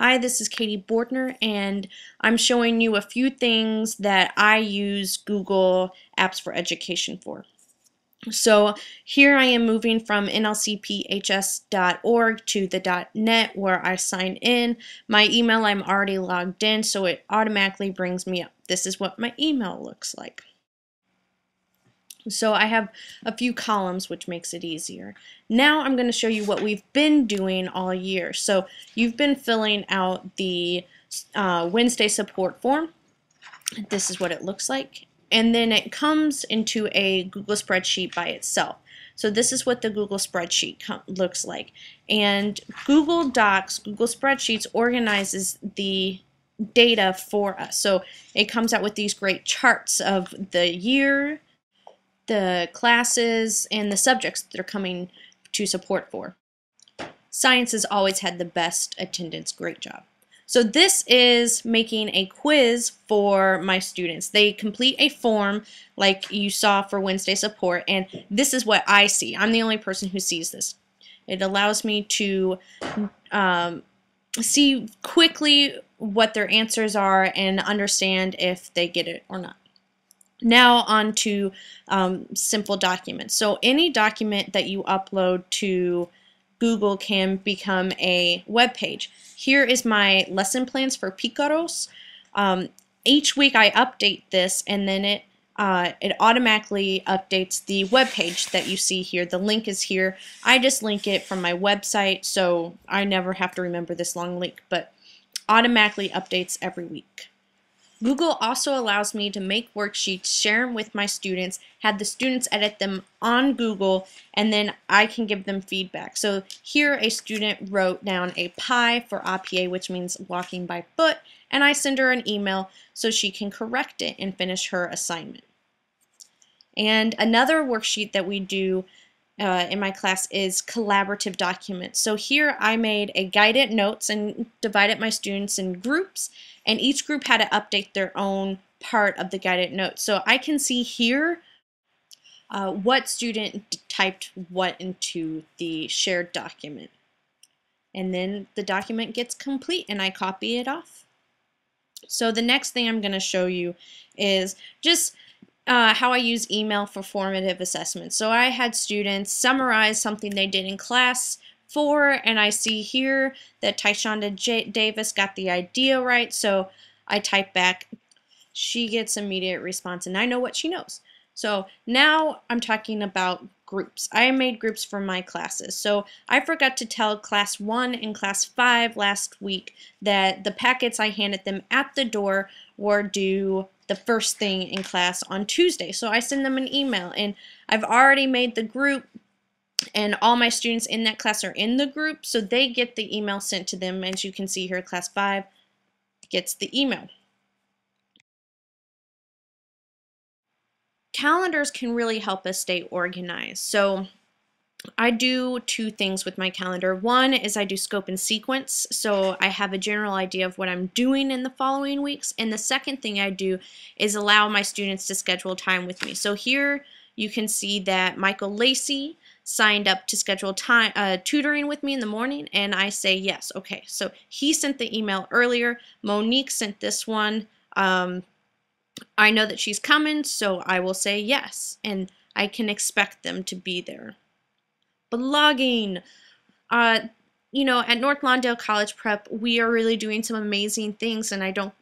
Hi, this is Katie Bortner, and I'm showing you a few things that I use Google Apps for Education for. So here I am moving from nlcphs.org to the .net where I sign in. My email, I'm already logged in, so it automatically brings me up. This is what my email looks like. So I have a few columns, which makes it easier. Now I'm going to show you what we've been doing all year. So you've been filling out the Wednesday support form. This is what it looks like. And then it comes into a Google spreadsheet by itself. So this is what the Google spreadsheet looks like. And Google Docs, Google Spreadsheets organizes the data for us. So it comes out with these great charts of the year, the classes, and the subjects that are coming to support for. Science has always had the best attendance. Great job. So this is making a quiz for my students. They complete a form like you saw for Wednesday support, and this is what I see. I'm the only person who sees this. It allows me to see quickly what their answers are and understand if they get it or not. Now on to simple documents. So any document that you upload to Google can become a web page. Here is my lesson plans for Picaros. Each week I update this, and then it automatically updates the web page that you see here. The link is here. I just link it from my website, so I never have to remember this long link, but automatically updates every week. Google also allows me to make worksheets, share them with my students, have the students edit them on Google, and then I can give them feedback. So here a student wrote down a PI for APA, which means walking by foot, and I send her an email so she can correct it and finish her assignment. And another worksheet that we do in my class is collaborative documents. So here I made a guided notes and divided my students in groups, and each group had to update their own part of the guided notes. So I can see here what student typed what into the shared document. And then the document gets complete and I copy it off. So the next thing I'm going to show you is just how I use email for formative assessments. So I had students summarize something they did in class 4, and I see here that Tyshonda Davis got the idea right, so I type back. She gets immediate response, and I know what she knows. So now I'm talking about groups. I made groups for my classes. So I forgot to tell class 1 and class 5 last week that the packets I handed them at the door were due the first thing in class on Tuesday. So I send them an email, and I've already made the group, and all my students in that class are in the group, so they get the email sent to them. As you can see here, class 5 gets the email. Calendars can really help us stay organized. So I do 2 things with my calendar. One is I do scope and sequence, so I have a general idea of what I'm doing in the following weeks. And the second thing I do is allow my students to schedule time with me. So here you can see that Michael Lacey signed up to schedule time tutoring with me in the morning, and I say yes. Okay, so he sent the email earlier. Monique sent this one. I know that she's coming, so I will say yes, and I can expect them to be there. Blogging. You know, at North Lawndale College Prep, we are really doing some amazing things, and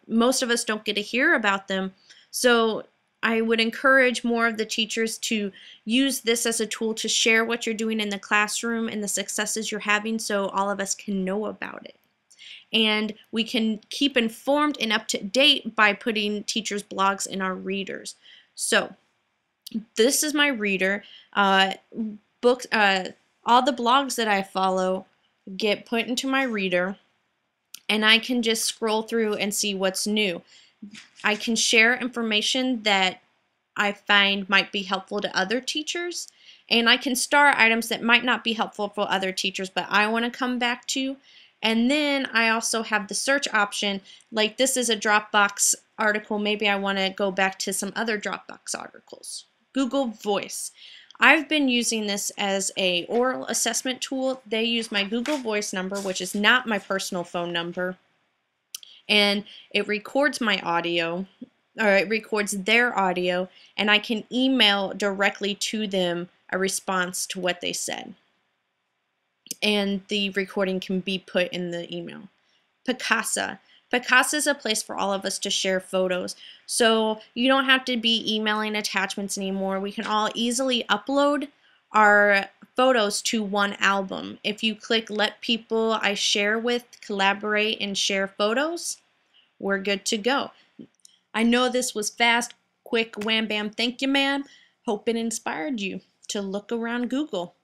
most of us don't get to hear about them. So I would encourage more of the teachers to use this as a tool to share what you're doing in the classroom and the successes you're having, so all of us can know about it. And we can keep informed and up to date by putting teachers' blogs in our readers. So this is my reader. Books, all the blogs that I follow get put into my reader, and I can just scroll through and see what's new. I can share information that I find might be helpful to other teachers, and I can star items that might not be helpful for other teachers but I want to come back to. And then I also have the search option, like this is a Dropbox article, maybe I want to go back to some other Dropbox articles. Google Voice. I've been using this as a oral assessment tool. They use my Google Voice number, which is not my personal phone number, and it records my audio, or it records their audio, and I can email directly to them a response to what they said. And the recording can be put in the email. Picasa. Picasa is a place for all of us to share photos. So you don't have to be emailing attachments anymore. We can all easily upload our photos to one album. If you click let people I share with collaborate and share photos, we're good to go. I know this was fast, quick, wham bam, thank you ma'am. Hope it inspired you to look around Google.